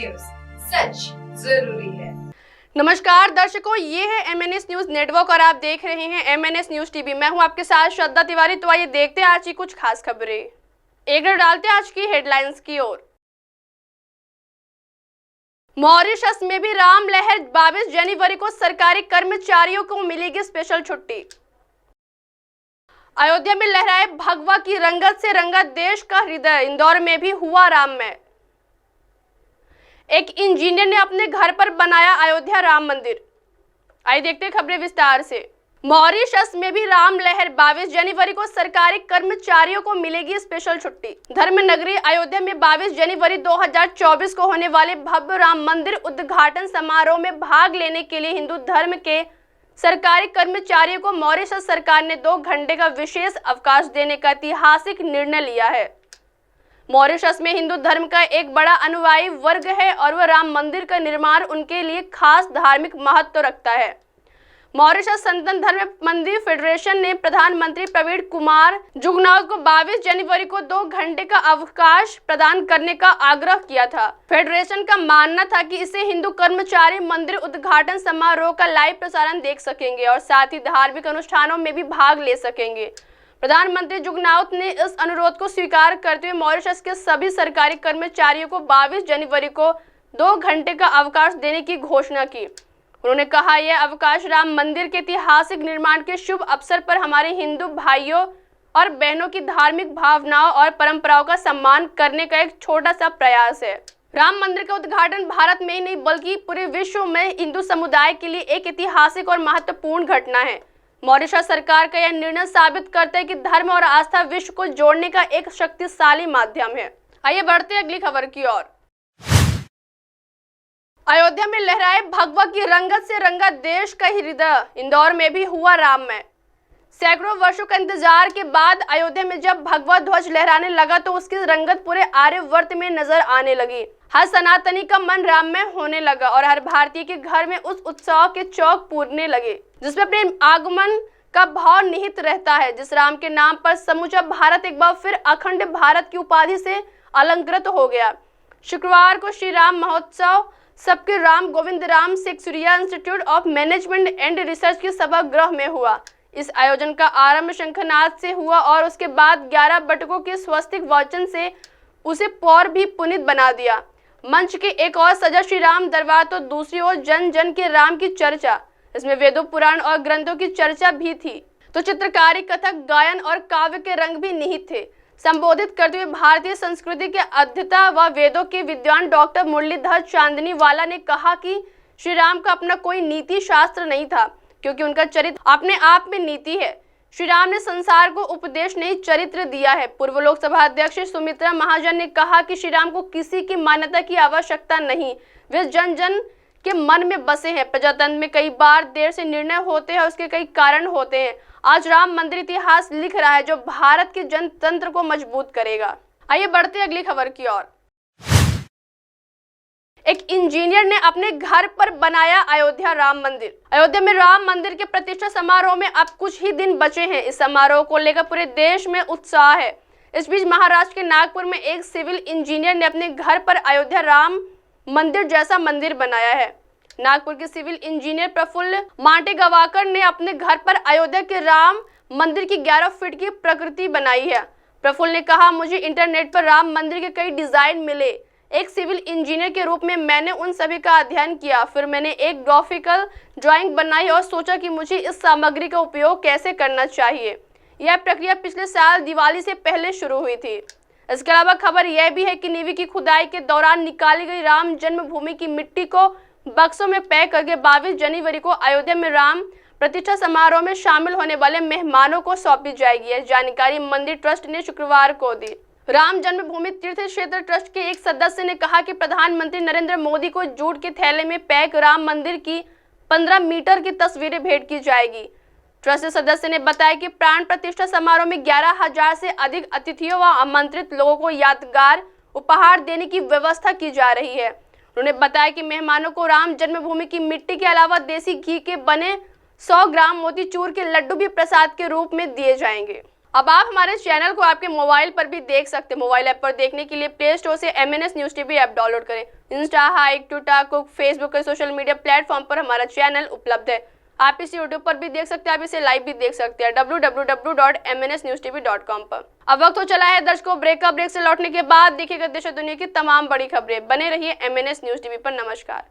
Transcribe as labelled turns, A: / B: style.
A: News, सच जरूरी है।
B: नमस्कार दर्शकों, ये है MNS न्यूज नेटवर्क और आप देख रहे हैं MNS न्यूज टीवी। मैं हूं आपके साथ श्रद्धा तिवारी। तो आइए देखते हैं आज की कुछ खास खबरें। एक नजर डालते हैं आज की हेडलाइंस की ओर। मॉरिशस में भी राम लहर, 22 जनवरी को सरकारी कर्मचारियों को मिलेगी स्पेशल छुट्टी। अयोध्या में लहराए भगवा की रंगत से रंगा देश का हृदय, इंदौर में भी हुआ राममय। एक इंजीनियर ने अपने घर पर बनाया अयोध्या राम मंदिर। आइए देखते हैं खबरें विस्तार से। मॉरिशस में भी राम लहर, 22 जनवरी को सरकारी कर्मचारियों को मिलेगी स्पेशल छुट्टी। धर्म नगरी अयोध्या में 22 जनवरी 2024 को होने वाले भव्य राम मंदिर उद्घाटन समारोह में भाग लेने के लिए हिंदू धर्म के सरकारी कर्मचारियों को मॉरिशस सरकार ने 2 घंटे का विशेष अवकाश देने का ऐतिहासिक निर्णय लिया है। मॉरिशस में हिंदू धर्म का एक बड़ा अनुयायी वर्ग है और वह राम मंदिर का निर्माण उनके लिए खास धार्मिक महत्व रखता है। मॉरिशस सनातन धर्म मंदिर फेडरेशन ने प्रधानमंत्री प्रवीण कुमार जुगनौथ को 22 जनवरी को 2 घंटे का अवकाश प्रदान करने का आग्रह किया था। फेडरेशन का मानना था कि इससे हिंदू कर्मचारी मंदिर उद्घाटन समारोह का लाइव प्रसारण देख सकेंगे और साथ ही धार्मिक अनुष्ठानों में भी भाग ले सकेंगे। प्रधानमंत्री जुगनौथ ने इस अनुरोध को स्वीकार करते हुए मॉरिशस के सभी सरकारी कर्मचारियों को 22 जनवरी को 2 घंटे का अवकाश देने की घोषणा की। उन्होंने कहा, यह अवकाश राम मंदिर के ऐतिहासिक निर्माण के शुभ अवसर पर हमारे हिंदू भाइयों और बहनों की धार्मिक भावनाओं और परंपराओं का सम्मान करने का एक छोटा सा प्रयास है। राम मंदिर का उद्घाटन भारत में ही नहीं बल्कि पूरे विश्व में हिंदू समुदाय के लिए एक ऐतिहासिक और महत्वपूर्ण घटना है। मॉरिशस सरकार का यह निर्णय साबित करता है कि धर्म और आस्था विश्व को जोड़ने का एक शक्तिशाली माध्यम है। आइए बढ़ते हैं अगली खबर की ओर। अयोध्या में लहराए भगवा की रंगत से रंगा देश का हृदय, इंदौर में भी हुआ राममय। सैकड़ों वर्षों का इंतजार के बाद अयोध्या में जब भगवा ध्वज लहराने लगा तो उसकी रंगत पूरे आर्यवर्त में नजर आने लगी। हर सनातनी का मन राममय होने लगा और हर भारतीय के घर में उस उत्सव के चौक पूरने लगे जिसमें प्रेम आगमन का भाव निहित रहता है। जिस राम के नाम पर समूचा भारत एक बार फिर अखंड भारत की उपाधि से अलंकृत हो गया। शुक्रवार को श्री राम महोत्सव सबके Ram Govind Ram Shakespeare institute of management and research के सभागृह में हुआ। इस आयोजन का आरंभ शंखनाद से हुआ और उसके बाद 11 बटकों के स्वस्तिक वचन से उसे और भी पुनीत बना दिया। मंच के एक और सजा श्री राम दरबार तो दूसरी ओर जन जन के राम की चर्चा। इसमें वेदों, पुराण और ग्रंथों की चर्चा भी थी तो चित्रकारी, कथक, गायन और काव्य के रंग भी निहित थे। संबोधित करते हुए भारतीय संस्कृति के अध्येता व वेदों के विद्वान डॉक्टर मुरलीधर चांदनी वाला ने कहा कि श्री राम का अपना कोई नीति शास्त्र नहीं था क्योंकि उनका चरित्र अपने आप में नीति है। श्री राम ने संसार को उपदेश नहीं चरित्र दिया है। पूर्व लोकसभा अध्यक्ष सुमित्रा महाजन ने कहा कि श्री राम को किसी की मान्यता की आवश्यकता नहीं, वे जन जन के मन में बसे हैं। प्रजातंत्र में कई बार देर से निर्णय होते हैं, उसके कई कारण होते हैं। आज राम मंदिर इतिहास लिख रहा है जो भारत के जनतंत्र को मजबूत करेगा। आइए बढ़ते हैं अगली खबर की ओर। एक इंजीनियर ने अपने घर पर बनाया अयोध्या राम मंदिर। अयोध्या में राम मंदिर के प्रतिष्ठा समारोह में अब कुछ ही दिन बचे हैं। इस समारोह को लेकर पूरे देश में उत्साह है। इस बीच महाराष्ट्र के नागपुर में एक सिविल इंजीनियर ने अपने घर पर अयोध्या राम मंदिर जैसा मंदिर बनाया है। नागपुर के सिविल इंजीनियर प्रफुल्ल माटेगवाकर ने अपने घर पर अयोध्या के राम मंदिर की 11 फीट की प्रकृति बनाई है। प्रफुल्ल ने कहा, मुझे इंटरनेट पर राम मंदिर के कई डिजाइन मिले। एक सिविल इंजीनियर के रूप में मैंने उन सभी का अध्ययन किया। फिर मैंने एक ग्राफिकल ड्राइंग बनाई और सोचा कि मुझे इस सामग्री का उपयोग कैसे करना चाहिए। यह प्रक्रिया पिछले साल दिवाली से पहले शुरू हुई थी। इसके अलावा खबर यह भी है कि नींव की खुदाई के दौरान निकाली गई राम जन्मभूमि की मिट्टी को बक्सों में पैक करके 22 जनवरी को अयोध्या में राम प्रतिष्ठा समारोह में शामिल होने वाले मेहमानों को सौंपी जाएगी। यह जानकारी मंदिर ट्रस्ट ने शुक्रवार को दी। राम जन्मभूमि तीर्थ क्षेत्र ट्रस्ट के एक सदस्य ने कहा कि प्रधानमंत्री नरेंद्र मोदी को जूट के थैले में पैक राम मंदिर की 15 मीटर की तस्वीरें भेंट की जाएगी। ट्रस्ट सदस्य ने बताया कि प्राण प्रतिष्ठा समारोह में 11,000 से अधिक अतिथियों व आमंत्रित लोगों को यादगार उपहार देने की व्यवस्था की जा रही है। उन्होंने बताया कि मेहमानों को राम जन्मभूमि की मिट्टी के अलावा देसी घी के बने 100 ग्राम मोतीचूर के लड्डू भी प्रसाद के रूप में दिए जाएंगे। अब आप हमारे चैनल को आपके मोबाइल पर भी देख सकते हैं। मोबाइल ऐप पर देखने के लिए प्ले स्टोर से MNS news TV app download करें। इंस्टा, हाइक, ट्विटर, कुक, फेसबुक के सोशल मीडिया प्लेटफॉर्म पर हमारा चैनल उपलब्ध है। आप इसे यूट्यूब पर भी देख सकते हैं, आप इसे लाइव भी देख सकते हैं www.mnsnewstv.com पर। अब वक्त हो चला है दर्शकों ब्रेक का। ब्रेक से लौटने के बाद देखिएगा देश और दुनिया की तमाम बड़ी खबरें। बने रहिए MNS न्यूज टीवी पर। नमस्कार।